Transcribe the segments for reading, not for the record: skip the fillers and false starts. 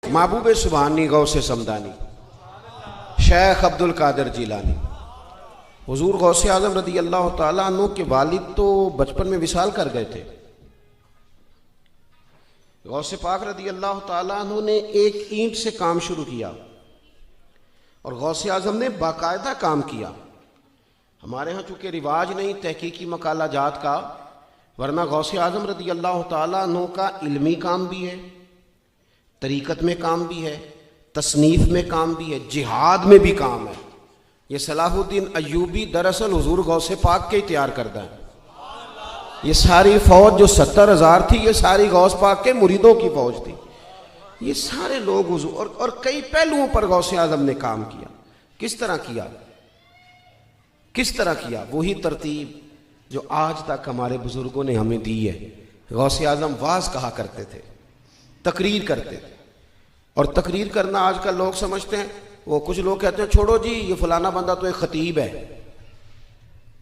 महबूब सुबहानी गौसे समदानी शेख अब्दुल कादिर जिलानी। हुजूर गौसे आजम रदी अल्लाह ताला अन्हु के वालिद तो बचपन में विसाल कर गए थे। गौसे पाक रदी अल्लाह ताला अन्हु ने एक ईंट से काम शुरू किया और गौसे आजम ने बाकायदा काम किया। हमारे यहाँ चूँकि रिवाज नहीं तहकीकी मकाला जात का, वरना गौसे आजम रदी अल्लाह ताला अन्हु का इल्मी काम भी है, तरीक़त में काम भी है, तसनीफ़ में काम भी है, जिहाद में भी काम है। ये सलाहुद्दीन अय्यूबी दरअसल हुजूर गौसे पाक के ही तैयार करता है। ये सारी फ़ौज जो 70,000 थी, ये सारी गौस पाक के मुरीदों की फ़ौज थी। ये सारे लोग हुजूर और कई पहलुओं पर गौसे आजम ने काम किया। किस तरह किया? किस तरह किया? वही तरतीब जो आज तक हमारे बुजुर्गों ने हमें दी है। गौसे आजम वाज कहा करते थे, तकरीर करते थे। और तकरीर करना आजकल लोग समझते हैं, वो कुछ लोग कहते हैं छोड़ो जी ये फलाना बंदा तो एक खतीब है।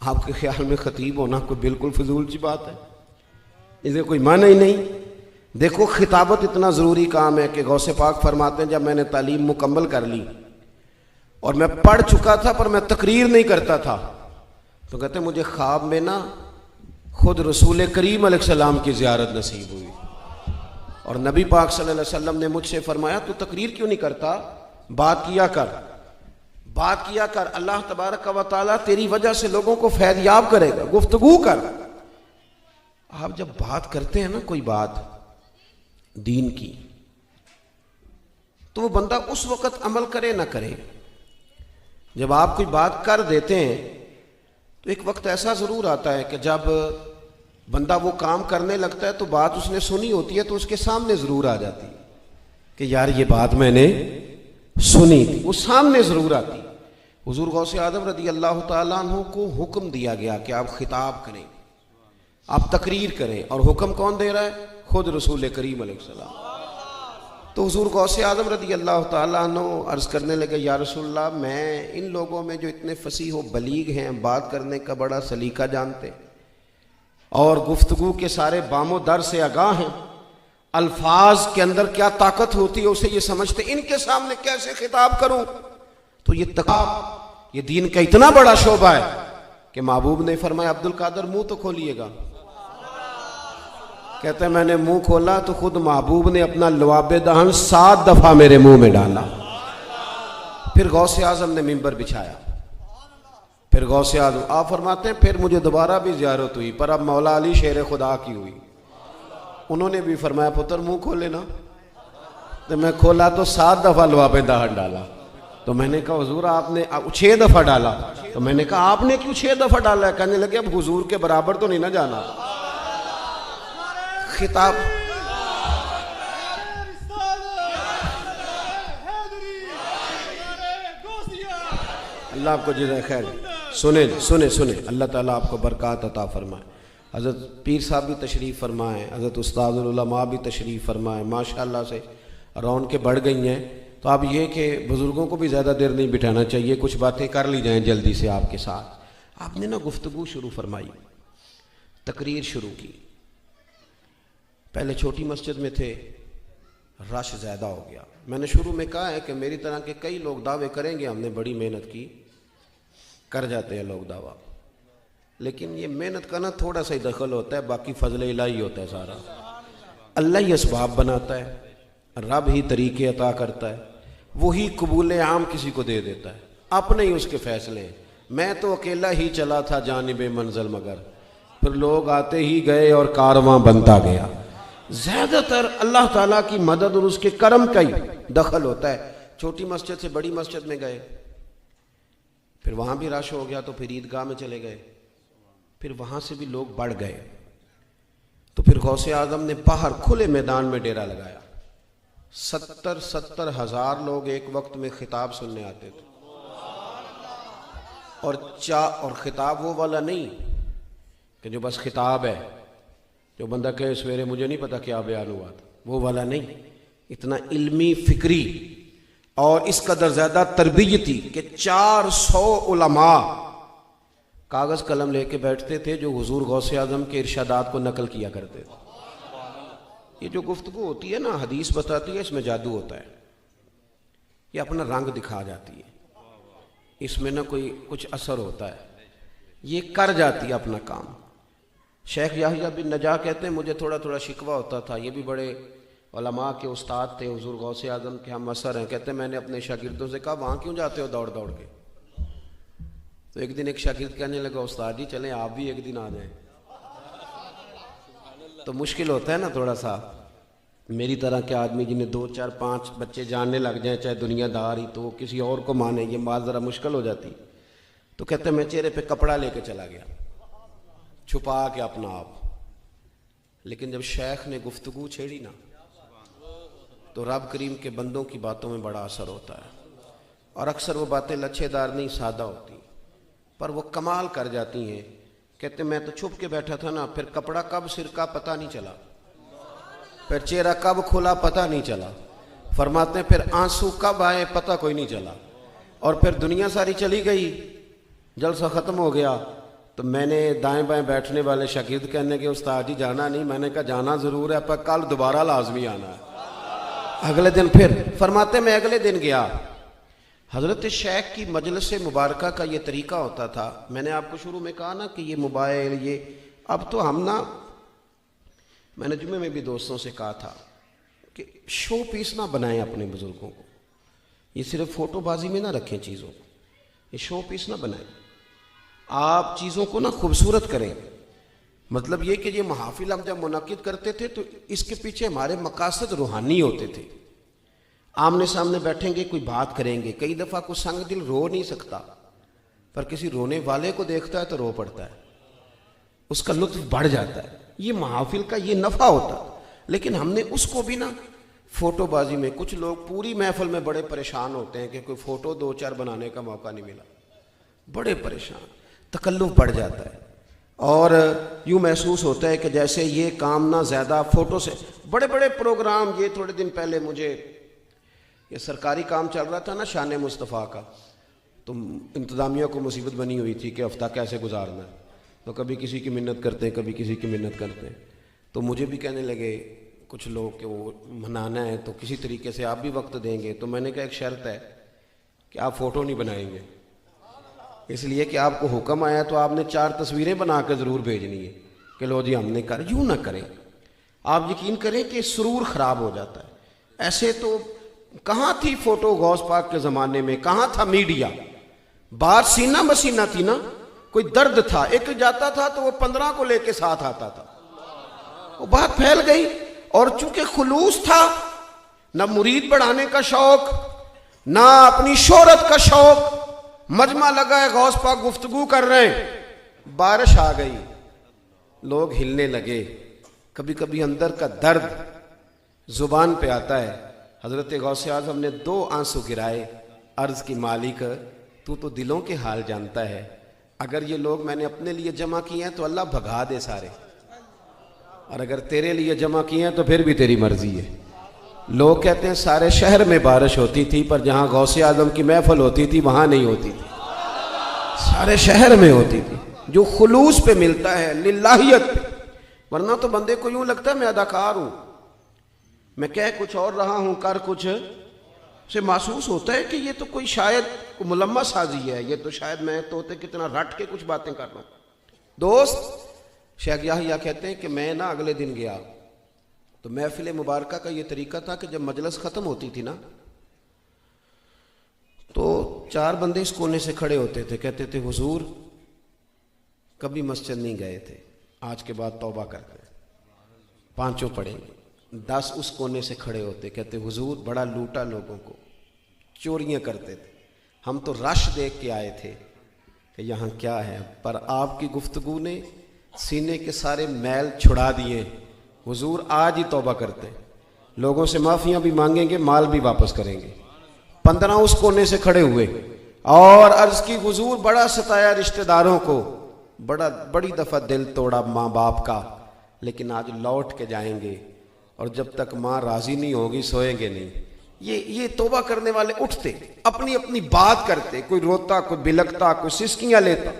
आपके ख्याल में खतीब होना कोई बिल्कुल फजूल सी बात है, इसे कोई माना ही नहीं। देखो खिताबत इतना ज़रूरी काम है कि गौसे पाक फरमाते हैं जब मैंने तालीम मुकम्मल कर ली और मैं पढ़ चुका था पर मैं तकरीर नहीं करता था, तो कहते मुझे ख्वाब में ना खुद रसूल करीम अलैहिस्सलाम की ज़ियारत नसीब हुई और नबी पाक सल्लल्लाहु अलैहि वसल्लम ने मुझसे फरमाया तू तकरीर क्यों नहीं करता, बात किया कर, बात किया कर। अल्लाह तबारक व तआला तेरी वजह से लोगों को फैज़याब करेगा, गुफ्तगू कर। आप जब बात करते हैं ना कोई बात दीन की, तो वो बंदा उस वक़्त अमल करे ना करे। जब आप कोई बात कर देते हैं तो एक वक्त ऐसा ज़रूर आता है कि जब बंदा वो काम करने लगता है तो बात उसने सुनी होती है तो उसके सामने ज़रूर आ जाती है कि यार ये बात मैंने सुनी थी, वो सामने ज़रूर आती। हुजूर गौसे आज़म रदी अल्लाह ताला अन्हु को हुक्म दिया गया कि आप खिताब करें, आप तकरीर करें, और हुक्म कौन दे रहा है? खुद रसूल करीम अलैहिस्सलाम। तो हुजूर गौसे आज़म रदी अल्लाह ताला अन्हु अर्ज़ करने लगे, या रसूलल्लाह मैं इन लोगों में जो इतने फसीह व बलीग हैं, बात करने का बड़ा सलीका जानते और गुफ्तगू के सारे बामो दर से आगाह हैं, अल्फाज के अंदर क्या ताकत होती है उसे ये समझते, इनके सामने कैसे खिताब करूं? तो ये तकाब, ये दीन का इतना बड़ा शोबा है कि महबूब ने फरमाया अब्दुल कादिर मुंह तो खोलिएगा। कहते हैं मैंने मुंह खोला तो खुद महबूब ने अपना लवाबे दहन 7 दफा मेरे मुंह में डाला। फिर गौसे आजम ने मिंबर बिछाया, फिर गौसे आजम आप फरमाते हैं फिर मुझे दोबारा भी ज़ियारत हुई, पर अब मौला अली शेर खुदा की हुई। उन्होंने भी फरमाया पुत्र मुंह खोले ना, तो मैं खोला तो 7 दफा लवाबे दहन डाला। तो मैंने कहा हुजूर आपने 6 दफा डाला। तो मैंने कहा आपने क्यों 6 दफा डाला है? कहने लगे अब हुजूर के बराबर तो नहीं ना जाना। खिताब अल्लाह आपको जिज़ा खैर। सुने सुने सुने, अल्लाह ताला आपको बरकत अता फरमाए। हज़रत पीर साहब भी तशरीफ़ फरमाएँ, हज़रत उस्तादुल उलमा भी तशरीफ़ फरमाएँ। माशाअल्लाह से रौनकें बढ़ गई हैं। तो अब ये कि बुज़ुर्गों को भी ज़्यादा देर नहीं बिठाना चाहिए, कुछ बातें कर ली जाएँ जल्दी से आपके साथ। आपने ना गुफ्तगू शुरू फरमाई, तकरीर शुरू की। पहले छोटी मस्जिद में थे, रश ज़्यादा हो गया। मैंने शुरू में कहा है कि मेरी तरह के कई लोग दावे करेंगे हमने बड़ी मेहनत की, कर जाते हैं लोग दावा, लेकिन ये मेहनत का ना थोड़ा सा ही दखल होता है, बाकी फजल इलाही होता है सारा। अल्लाह ही असबाब बनाता है, रब ही तरीके अता करता है, वही कबूल आम किसी को दे देता है, अपने ही उसके फैसले हैं। मैं तो अकेला ही चला था जानिबे मंजिल, मगर फिर लोग आते ही गए और कारवां बनता गया। ज़्यादातर अल्लाह ताला की मदद और उसके करम का ही दखल होता है। छोटी मस्जिद से बड़ी मस्जिद में गए, फिर वहाँ भी रश हो गया, तो फिर ईदगाह में चले गए, फिर वहाँ से भी लोग बढ़ गए। तो फिर गौसे आज़म ने बाहर खुले मैदान में डेरा लगाया। 70 हज़ार लोग एक वक्त में खिताब सुनने आते थे। और खिताब वो वाला नहीं कि जो बस खिताब है, जो बंदा कहे सवेरे मुझे नहीं पता क्या बयान हुआ था, वो वाला नहीं। इतना इल्मी फिक्री और इस कदर ज़्यादा तरबियती कि 400 उलमा कागज़ कलम लेके बैठते थे जो हुजूर गौसे आज़म के इरशादात को नकल किया करते थे। ये जो गुफ्तगू होती है ना, हदीस बताती है, इसमें जादू होता है। ये अपना रंग दिखा जाती है, इसमें ना कोई कुछ असर होता है, ये कर जाती है अपना काम। शेख याहिया बिन नजा कहते हैं मुझे थोड़ा थोड़ा शिकवा होता था, ये भी बड़े उलमा के उस्ताद थे, हुजूर गौसे आजम के हम असर हैं। कहते हैं मैंने अपने शागिर्दों से कहा वहाँ क्यों जाते हो दौड़ दौड़ के? तो एक दिन एक शागिर्द कहने लगा उस्ताद जी चलें आप भी एक दिन आ जाएं। तो मुश्किल होता है ना थोड़ा सा, मेरी तरह के आदमी जिन्हें 2 4 5 बच्चे जानने लग जाएं, चाहे दुनियादार ही, तो किसी और को माने ये बात ज़रा मुश्किल हो जाती। तो कहते मैं चेहरे पे कपड़ा लेके चला गया छुपा के अपना आप, लेकिन जब शेख ने गुफ्तगू छेड़ी ना तो रब करीम के बंदों की बातों में बड़ा असर होता है। और अक्सर वो बातें लच्छेदार नहीं सादा होती, पर वो कमाल कर जाती हैं। कहते मैं तो छुप के बैठा था ना, फिर कपड़ा कब सिर का पता नहीं चला, फिर चेहरा कब खुला पता नहीं चला। फरमाते हैं फिर आंसू कब आए पता कोई नहीं चला, और फिर दुनिया सारी चली गई, जलसा ख़त्म हो गया। तो मैंने दाएं बाएं बैठने वाले शागिर्द कहने के उस्ताद जी जाना नहीं, मैंने कहा जाना ज़रूर है पर कल दोबारा लाजमी आना है। अगले दिन फिर फरमाते मैं अगले दिन गया। हज़रत शेख की मजलिस मुबारका का ये तरीका होता था। मैंने आपको शुरू में कहा ना कि ये मोबाइल ये अब तो हम ना, मैंने जुम्मे में भी दोस्तों से कहा था कि शो पीस ना बनाएं अपने बुज़ुर्गों को, ये सिर्फ फ़ोटोबाजी में ना रखें चीज़ों को, ये शो पीस ना बनाएं। आप चीज़ों को ना खूबसूरत करें। मतलब ये कि ये महाफिल हम जब मुनक्किद करते थे तो इसके पीछे हमारे मकासद रूहानी होते थे। आमने सामने बैठेंगे कोई बात करेंगे, कई दफ़ा कुछ संग दिल रो नहीं सकता, पर किसी रोने वाले को देखता है तो रो पड़ता है, उसका लुत्फ बढ़ जाता है। ये महाफिल का ये नफ़ा होता। लेकिन हमने उसको भी ना फ़ोटोबाजी में, कुछ लोग पूरी महफिल में बड़े परेशान होते हैं कि कोई फ़ोटो 2 4 बनाने का मौका नहीं मिला, बड़े परेशान, तकल्लुफ़ बढ़ जाता है। और यूँ महसूस होता है कि जैसे ये काम ना ज़्यादा फ़ोटो से, बड़े बड़े प्रोग्राम, ये थोड़े दिन पहले मुझे ये सरकारी काम चल रहा था ना शान मुस्तफ़ा का, तो इंतज़ामिया को मुसीबत बनी हुई थी कि हफ्ता कैसे गुजारना है। तो कभी किसी की मिन्नत करते हैं, कभी किसी की मिन्नत करते हैं। तो मुझे भी कहने लगे कुछ लोग कि वो मनाना है तो किसी तरीके से आप भी वक्त देंगे। तो मैंने कहा एक शर्त है कि आप फ़ोटो नहीं बनाएंगे, इसलिए कि आपको हुक्म आया तो आपने 4 तस्वीरें बना कर ज़रूर भेजनी है कि लो जी हमने कर। यूँ ना करें, आप यकीन करें कि सुरूर ख़राब हो जाता है। ऐसे तो कहाँ थी फ़ोटो गौस पाक के ज़माने में, कहाँ था मीडिया, बात सीना बसीना थी ना, कोई दर्द था, एक जाता था तो वो 15 को लेके साथ आता था, वो बात फैल गई। और चूंकि खुलूस था, ना मुरीद बढ़ाने का शौक, ना अपनी शोहरत का शौक, मजमा लगा है गौस पाक गुफ्तगू कर रहे हैं, बारिश आ गई, लोग हिलने लगे, कभी कभी अंदर का दर्द जुबान पे आता है। हजरत गौसे आज़म ने 2 आंसू गिराए, अर्ज की मालिक तू तो दिलों के हाल जानता है, अगर ये लोग मैंने अपने लिए जमा किए हैं तो अल्लाह भगा दे सारे, और अगर तेरे लिए जमा किए हैं तो फिर भी तेरी मर्जी है। लोग कहते हैं सारे शहर में बारिश होती थी, पर जहाँ गौसे आज़म की महफिल होती थी वहाँ नहीं होती थी, सारे शहर में होती थी, जो खुलूस पे मिलता है, लिल्लाहियत पे। वरना तो बंदे को यूँ लगता है मैं अदाकार हूँ, मैं कह कुछ और रहा हूँ, कर कुछ, से महसूस होता है कि ये तो कोई शायद मुलम्मा साजी है, ये तो शायद मैं तोते कितना रट के कुछ बातें कर रहा हूँ। दोस्त शेख याहिया कहते हैं कि मैं ना अगले दिन गया तो महफिल मुबारका का ये तरीका था कि जब मजलिस ख़त्म होती थी ना तो 4 बंदे इस कोने से खड़े होते थे, कहते थे हुजूर कभी मस्जिद नहीं गए थे, आज के बाद तौबा करते हैं, 5 पढ़ेंगे। 10 उस कोने से खड़े होते, कहते हुजूर बड़ा लूटा लोगों को, चोरियां करते थे, हम तो रश देख के आए थे कि यहाँ क्या है, पर आपकी गुफ्तगू ने सीने के सारे मैल छुड़ा दिए, हुजूर आज ही तौबा करते, लोगों से माफ़ियाँ भी मांगेंगे, माल भी वापस करेंगे। 15 उस कोने से खड़े हुए और अर्ज़ की हुजूर बड़ा सताया रिश्तेदारों को, बड़ी दफ़ा दिल तोड़ा माँ बाप का, लेकिन आज लौट के जाएंगे, और जब तक माँ राज़ी नहीं होगी सोएंगे नहीं। ये तौबा करने वाले उठते, अपनी अपनी बात करते, कोई रोता, कोई बिलकता, कोई सिसकियाँ लेता,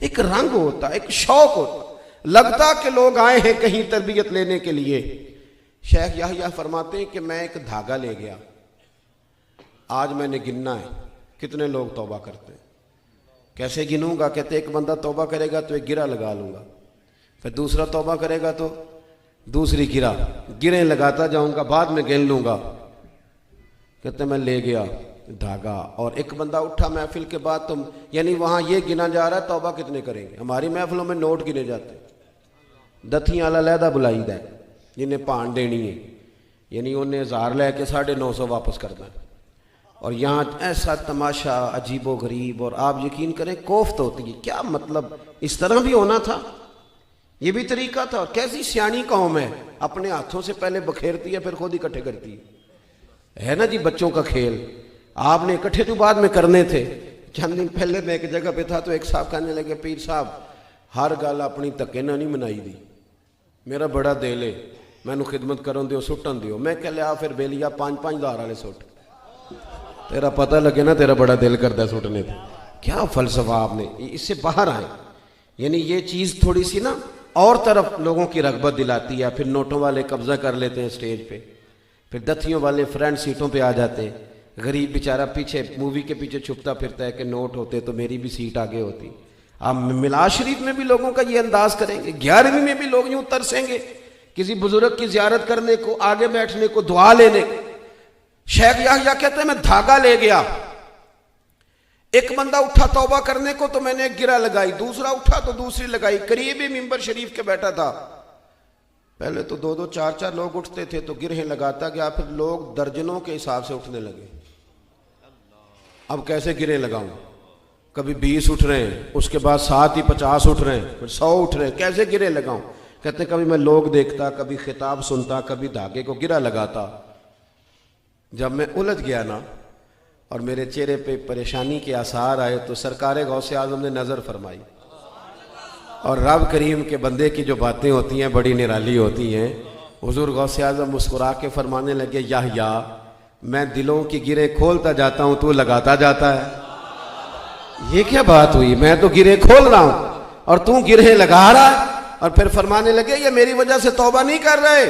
एक रंग होता, एक शौक होता, लगता कि लोग आए हैं कहीं तरबियत लेने के लिए। शेख याहिया फरमाते हैं कि मैं एक धागा ले गया, आज मैंने गिनना है कितने लोग तौबा करते हैं। कैसे गिनूंगा? कहते एक बंदा तौबा करेगा तो एक गिरा लगा लूंगा, फिर दूसरा तौबा करेगा तो दूसरी गिरें लगाता जाऊंगा, बाद में गिन लूंगा। कहते मैं ले गया धागा और एक बंदा उठा महफिल के बाद, तुम यानी वहां ये गिना जा रहा है तौबा कितने करेंगे। हमारी महफिलों में नोट गिने जाते, दथियां वाला लहदा बुलाई दा जिन्हें भान देनी है, यानी उन्हें 1000 लैके 950 वापस करना है। और यहाँ ऐसा तमाशा अजीबो गरीब, और आप यकीन करें कोफ्त होती है। क्या मतलब, इस तरह भी होना था? ये भी तरीका था? और कैसी सियानी कौम है, अपने हाथों से पहले बखेरती है फिर खुद इकट्ठे करती है ना जी। बच्चों का खेल आपने इकट्ठे तो बाद में करने थे। चंद दिन पहले मैं एक जगह पे था तो एक साहब कहने लगे, पीर साहब हर गल अपनी धक्के ना नहीं मनाई दी, मेरा बड़ा दिल है, मैनू खिदमत करन दियो, सुटन दियो। मैं कह लिया फिर बेलिया 5-5 हज़ार वाले सुट, तेरा पता लगे ना तेरा बड़ा दिल करता सुटने थे। क्या फलसफा आपने, इससे बाहर आए। यानी ये चीज़ थोड़ी सी ना और तरफ लोगों की रगबत दिलाती है। फिर नोटों वाले कब्जा कर लेते हैं स्टेज पे, फिर दथियों वाले फ्रंट सीटों पे आ जाते हैं। गरीब बेचारा पीछे मूवी के पीछे छुपता फिरता है कि नोट होते तो मेरी भी सीट आगे होती। आप मिलाद शरीफ में भी लोगों का ये अंदाज करेंगे, 11वीं में भी लोग यूं तरसेंगे किसी बुजुर्ग की जियारत करने को, आगे बैठने को, दुआ लेने को। शेख याह्या कहते हैं मैं धागा ले गया, एक बंदा उठा तौबा करने को तो मैंने एक गिरा लगाई, दूसरा उठा तो दूसरी लगाई। करीब ही मिंबर शरीफ के बैठा था। पहले तो 2-2, 4-4 लोग उठते थे तो गिरहें लगाता गया, फिर लोग दर्जनों के हिसाब से उठने लगे। अब कैसे गिरें लगाऊं? कभी 20 उठ रहे हैं, उसके बाद 7 ही 50 उठ रहे हैं, फिर 100 उठ रहे हैं, कैसे गिरे लगाऊं? कहते कभी मैं लोग देखता, कभी खिताब सुनता, कभी धागे को गिरा लगाता। जब मैं उलझ गया ना और मेरे चेहरे पे परेशानी के आसार आए तो सरकार गौसे आज़म ने नज़र फरमाई। और रब करीम के बंदे की जो बातें होती हैं बड़ी निराली होती हैं। हुजूर गौसे आज़म मुस्कुरा के फरमाने लगे, याह्या मैं दिलों की गिरें खोलता जाता हूँ, तू लगाता जाता है। ये क्या बात हुई? मैं तो गिरें खोल रहा हूँ और तू गिरें लगा रहा है। और फिर फरमाने लगे, ये मेरी वजह से तौबा नहीं कर रहे,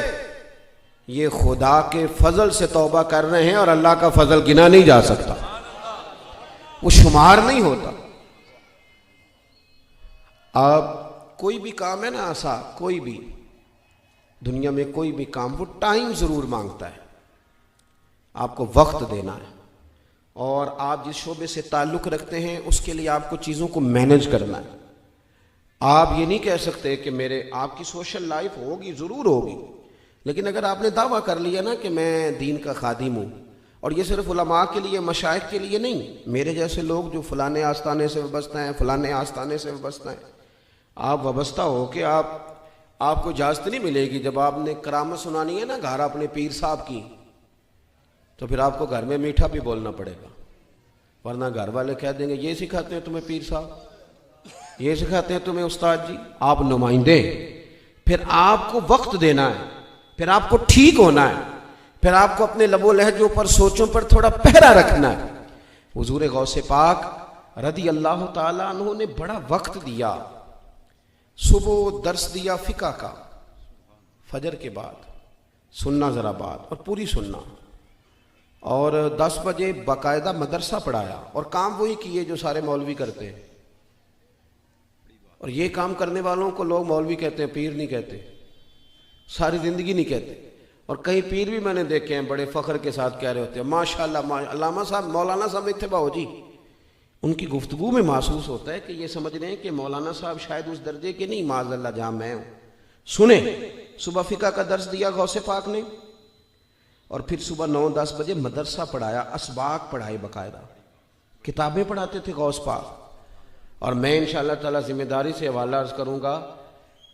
ये खुदा के फजल से तौबा कर रहे हैं। और अल्लाह का फजल गिना नहीं जा सकता, वो शुमार नहीं होता। अब कोई भी काम है ना ऐसा, कोई भी दुनिया में कोई भी काम, वो टाइम जरूर मांगता है, आपको वक्त देना है। और आप जिस शोबे से ताल्लुक़ रखते हैं उसके लिए आपको चीज़ों को मैनेज करना है। आप ये नहीं कह सकते कि आपकी सोशल लाइफ होगी, ज़रूर होगी, लेकिन अगर आपने दावा कर लिया ना कि मैं दीन का खादिम हूँ, और ये सिर्फ उलमा के लिए, मशाइख के लिए नहीं, मेरे जैसे लोग जो फलाने आस्थाने से वाबस्ता हैं, फलाने आस्थाने से वाबस्ता हैं, आप वाबस्ता हो कि आपको इजाज़त नहीं मिलेगी। जब आपने करामत सुनानी है ना घर अपने पीर साहब की, तो फिर आपको घर में मीठा भी बोलना पड़ेगा, वरना घर वाले कह देंगे ये सिखाते हैं तुम्हें पीर साहब, ये सिखाते हैं तुम्हें उस्ताद जी। आप नुमाइंदे, फिर आपको वक्त देना है, फिर आपको ठीक होना है, फिर आपको अपने लबो लहजों पर, सोचों पर थोड़ा पहरा रखना है। हुजूर गौसे पाक रदी अल्लाह ताला अन्हु ने बड़ा वक्त दिया। सुबह दर्स दिया फिका का, फजर के बाद सुनना ज़रा बात, और पूरी सुनना। और 10 बजे बाकायदा मदरसा पढ़ाया, और काम वही किए जो सारे मौलवी करते हैं। और ये काम करने वालों को लोग मौलवी कहते हैं, पीर नहीं कहते, सारी ज़िंदगी नहीं कहते। और कई पीर भी मैंने देखे हैं बड़े फ़ख्र के साथ कह रहे होते हैं माशाअल्लाह। अल्लामा साहब, मौलाना साहब इत्थे बाओ जी, उनकी गुफ्तगू में महसूस होता है कि ये समझ रहे हैं कि मौलाना साहब शायद उस दर्जे के नहीं, माज़अल्लाह जहाँ मैं हूँ। सुने, सुबह फ़िक़्ह का दर्स दिया गौसे पाक ने, और फिर सुबह 9-10 बजे मदरसा पढ़ाया, असबाक पढ़ाए, बाकायदा किताबें पढ़ाते थे गौस पाक। और मैं इंशाअल्लाह ताला जिम्मेदारी से हवाला अर्ज़ करूँगा,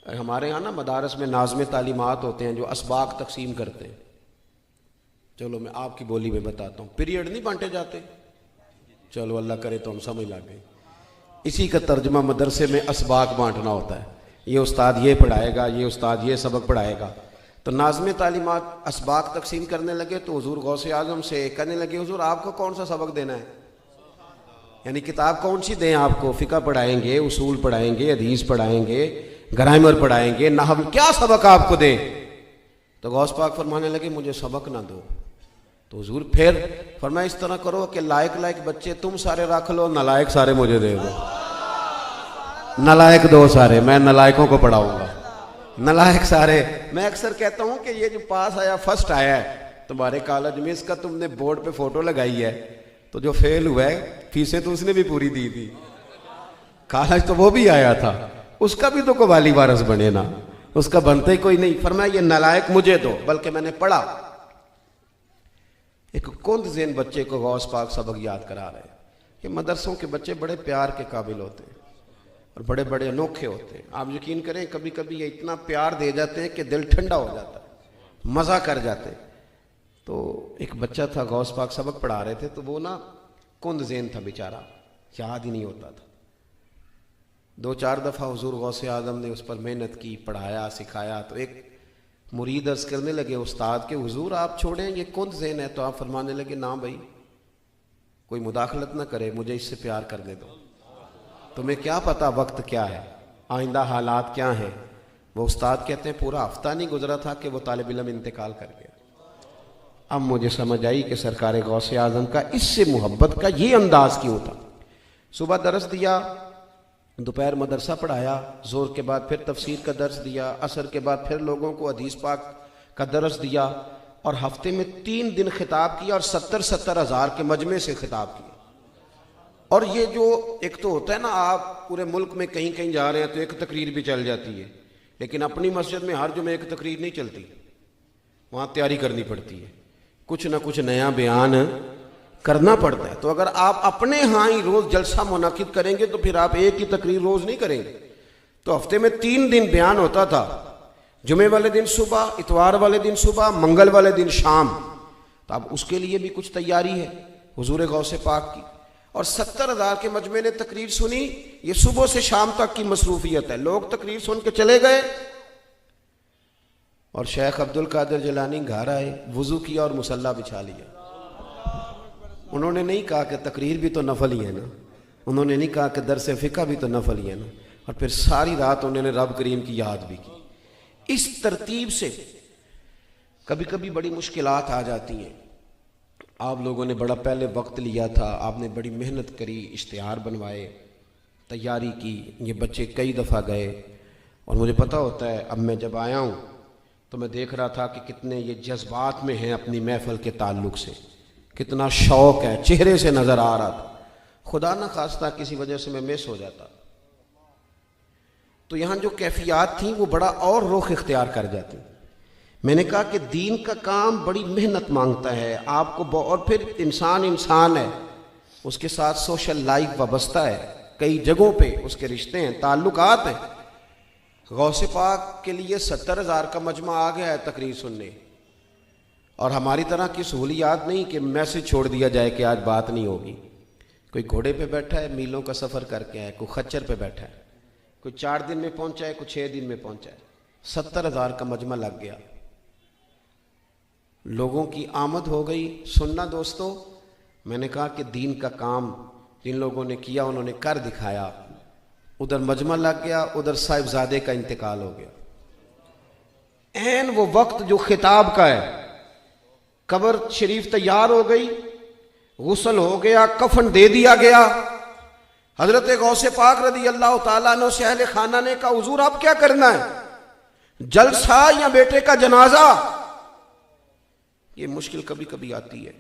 हमारे यहाँ ना मदारस में नाज़्म तालीमात होते हैं जो असबाक तकसीम करते हैं। चलो मैं आपकी बोली में बताता हूँ, पीरियड नहीं बांटे जाते, चलो अल्लाह करे तो हम समझ ला गए। इसी का तर्जमा मदरसे में असबाक बांटना होता है, ये उस्ताद ये पढ़ाएगा, ये उस्ताद ये सबक पढ़ाएगा। तो नाज़्म तालीमात असबाक तकसीम करने लगे तो हुजूर गौसे आज़म से कहने लगे, हुजूर आपको कौन सा सबक देना है, यानी किताब कौन सी दें आपको? फ़िक़्ह पढ़ाएंगे, उसूल पढ़ाएंगे, हदीस पढ़ाएंगे, ग्रामर पढ़ाएंगे, नहव, क्या सबक आपको दें? तो गौस पाक फरमाने लगे मुझे सबक ना दो। तो तो हुजूर फिर फरमाया इस तरह करो कि लायक लायक बच्चे तुम सारे रख लो, नलायक सारे मुझे दे दो। नलायक दो सारे, मैं नलायकों को पढ़ाऊंगा। नलायक सारे, मैं अक्सर कहता हूं कि ये जो पास आया, फर्स्ट आया है तुम्हारे कॉलेज में, इसका तुमने बोर्ड पे फोटो लगाई है, तो जो फेल हुआ है फीसें तो उसने भी पूरी दी थी, कॉलेज तो वो भी आया था, उसका भी तो कवाली वारस बने ना, उसका बनते ही कोई नहीं। फरमाया ये नलायक मुझे दो, बल्कि मैंने पढ़ा। एक कुंद ज़ेन बच्चे को गौस पाक सबक याद करा रहे। ये मदरसों के बच्चे बड़े प्यार के काबिल होते हैं और बड़े बड़े अनोखे होते हैं। आप यकीन करें, कभी कभी ये इतना प्यार दे जाते हैं कि दिल ठंडा हो जाता है, मज़ा कर जाते हैं। तो एक बच्चा था, गौस पाक सबक पढ़ा रहे थे, तो वो ना कुंद ज़ेन था बेचारा, याद ही नहीं होता था। 2-4 दफ़ा हुजूर गौस आज़म ने उस पर मेहनत की, पढ़ाया, सिखाया। तो एक मुरीद अर्ज़ करने लगे उस्ताद के, हुजूर आप छोड़ें, ये कुंद ज़ेन है। तो आप फरमाने लगे, ना भाई कोई मुदाखलत ना करे, मुझे इससे प्यार करने दो। तुम्हें क्या पता वक्त क्या है, आइंदा हालात क्या हैं। वो उस्ताद कहते हैं पूरा हफ्ता नहीं गुजरा था कि वो तालिब इल्म इंतकाल कर गया। अब मुझे समझ आई कि सरकार गौस आज़म का इससे मोहब्बत का ये अंदाज क्यों था। सुबह दरस दिया, दोपहर मदरसा पढ़ाया, जोर के बाद फिर तफसीर का दर्स दिया, असर के बाद फिर लोगों को हदीस पाक का दर्स दिया, और हफ्ते में 3 दिन खिताब किया और 70-70 हज़ार के मजमे से खिताब किया। और ये जो एक तो होता है ना, आप पूरे मुल्क में कहीं कहीं जा रहे हैं तो एक तकरीर भी चल जाती है, लेकिन अपनी मस्जिद में हर जुमे एक तकरीर नहीं चलती, वहाँ तैयारी करनी पड़ती है, कुछ ना कुछ नया बयान करना पड़ता है। तो अगर आप अपने यहाँ ही रोज़ जलसा मुनाकिद करेंगे तो फिर आप एक ही तकरीर रोज़ नहीं करेंगे। तो हफ्ते में 3 दिन बयान होता था, जुमे वाले दिन सुबह, इतवार वाले दिन सुबह, मंगल वाले दिन शाम। तो अब उसके लिए भी कुछ तैयारी है हुजूर गौसे पाक की। और 70 हज़ार के मजमे ने तकरीर सुनी, ये सुबह से शाम तक की मसरूफियत है। लोग तकरीर सुन के चले गए और शेख अब्दुल कादिर जिलानी घर आए, वुजू किया और मुसल्ला बिछा लिया। उन्होंने नहीं कहा कि तकरीर भी तो नफल ही है ना, उन्होंने नहीं कहा कि दरस फ़िक़्ह भी तो नफल ही है ना, और फिर सारी रात उन्होंने रब करीम की याद भी की। इस तरतीब से कभी कभी बड़ी मुश्किलात आ जाती हैं। आप लोगों ने बड़ा पहले वक्त लिया था, आपने बड़ी मेहनत करी, इश्तिहार बनवाए, तैयारी की, ये बच्चे कई दफ़ा गए। और मुझे पता होता है, अब मैं जब आया हूँ तो मैं देख रहा था कि कितने ये जज्बात में हैं अपनी महफिल के ताल्लुक़ से, कितना शौक़ है, चेहरे से नज़र आ रहा था। खुदा न खास्ता किसी वजह से मैं मिस हो जाता तो यहाँ जो कैफियत थी वो बड़ा और रुख इख्तियार कर जाती। मैंने कहा कि दीन का काम बड़ी मेहनत मांगता है आपको, और फिर इंसान है, उसके साथ सोशल लाइफ वाबस्ता है, कई जगहों पे उसके रिश्ते हैं, ताल्लुकात हैं। गौसे पाक के लिए 70 हज़ार का मजमा आ गया है तकरीर सुनने, और हमारी तरह की सहूलियात नहीं कि मैसेज छोड़ दिया जाए कि आज बात नहीं होगी। कोई घोड़े पे बैठा है, मीलों का सफ़र करके आए, कोई खच्चर पे बैठा है, कोई 4 दिन में पहुंचा है, कोई 6 दिन में पहुंचा है। 70 हज़ार का मजमा लग गया, लोगों की आमद हो गई सुनना। दोस्तों, मैंने कहा कि दीन का काम जिन लोगों ने किया उन्होंने कर दिखाया। उधर मजमा लग गया, उधर साहिबजादे का इंतकाल हो गया। ऐन वो वक्त जो खिताब का है, कब्र शरीफ तैयार हो गई, गुस्ल हो गया, कफन दे दिया गया। हजरत गौसे पाक रज़ी अल्लाह ताला अन्हु से अहले खाना ने कहा, हुजूर आप क्या करना है, जलसा या बेटे का जनाजा? ये मुश्किल कभी कभी आती है,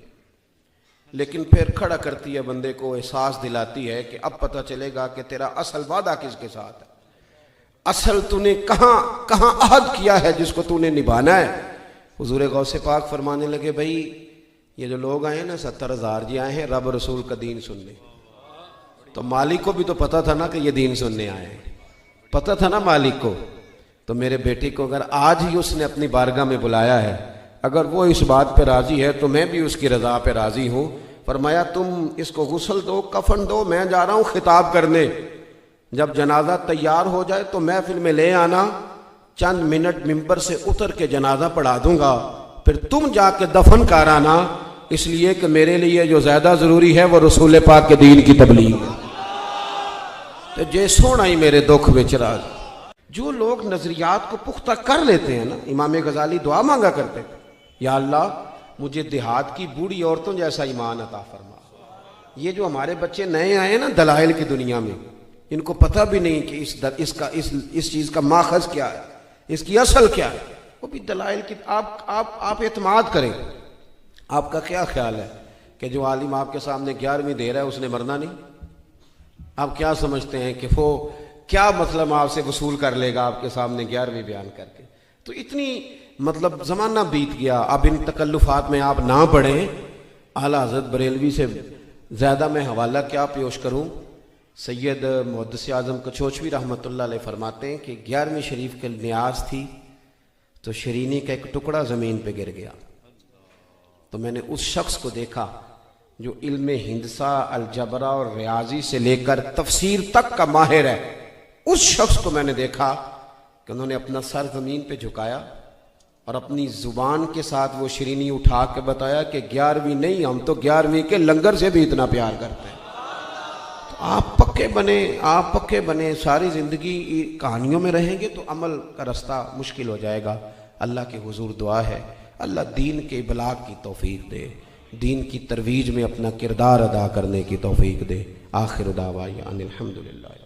लेकिन फिर खड़ा करती है, बंदे को एहसास दिलाती है कि अब पता चलेगा कि तेरा असल वादा किसके साथ है, असल तूने कहाँ कहाँ अहद किया है जिसको तूने निभाना है। हुजूर गौसे पाक फरमाने लगे, भाई ये जो लोग आए ना 70 हज़ार जी आए हैं रब रसूल का दीन सुनने। तो मालिक को भी तो पता था ना कि ये दीन सुनने आए हैं, पता था ना मालिक को। तो मेरे बेटे को अगर आज ही उसने अपनी बारगाह में बुलाया है, अगर वो इस बात पे राज़ी है तो मैं भी उसकी रज़ा पे राज़ी हूँ। फरमाया तुम इसको गुस्ल दो, कफन दो, मैं जा रहा हूँ खिताब करने। जब जनाजा तैयार हो जाए तो महफिल में ले आना, चंद मिनट मिंबर से उतर के जनाजा पढ़ा दूंगा, फिर तुम जाके दफन कर आना, इसलिए कि मेरे लिए जो ज़्यादा ज़रूरी है वो रसूल पाक के दीन की तबलीग है। तो जे सोना ही मेरे दुख विच राज। जो लोग नजरियात को पुख्ता कर लेते हैं ना, इमाम गजाली दुआ मांगा करते थे, या अल्लाह मुझे देहात की बूढ़ी औरतों जैसा ईमान अता फरमा। ये जो हमारे बच्चे नए आए हैं ना दलाइल की दुनिया में, इनको पता भी नहीं कि इस चीज़ का माखज क्या है, इसकी असल क्या है। वो भी दलाइल की आप एतमाद करें। आपका क्या ख्याल है कि जो आलिम आपके सामने 11वीं दे रहा है उसने मरना नहीं? आप क्या समझते हैं कि वो क्या मतलब आपसे वसूल कर लेगा आपके सामने 11वीं बयान करके? तो इतनी मतलब ज़माना बीत गया, अब इन तकल्लुफ़ात में आप ना पढ़ें। आला हज़रत बरेलवी से ज़्यादा मैं हवाला क्या पेश करूँ। सैयद मुहद्दिस आज़म कचोचवी रहमतुल्लाह अलैह फरमाते हैं कि 11वीं शरीफ के न्याज थी तो शरीनी का एक टुकड़ा ज़मीन पे गिर गया। तो मैंने उस शख्स को देखा जो इल्म हिंदसा, अलजबरा और रियाजी से लेकर तफसीर तक का माहिर है। उस शख्स को मैंने देखा कि उन्होंने अपना सर ज़मीन पे झुकाया और अपनी ज़ुबान के साथ वो शरीनी उठा के बताया कि 11वीं नहीं, हम तो 11वीं के लंगर से भी इतना प्यार करते हैं। तो आप पक्के बने, सारी ज़िंदगी कहानियों में रहेंगे तो अमल का रास्ता मुश्किल हो जाएगा। अल्लाह के हुजूर दुआ है, अल्लाह दीन के इबलाग की तौफीक दे, दीन की तरवीज में अपना किरदार अदा करने की तौफीक दे। आखिर दावा अनिल हम्दुलिल्लाह।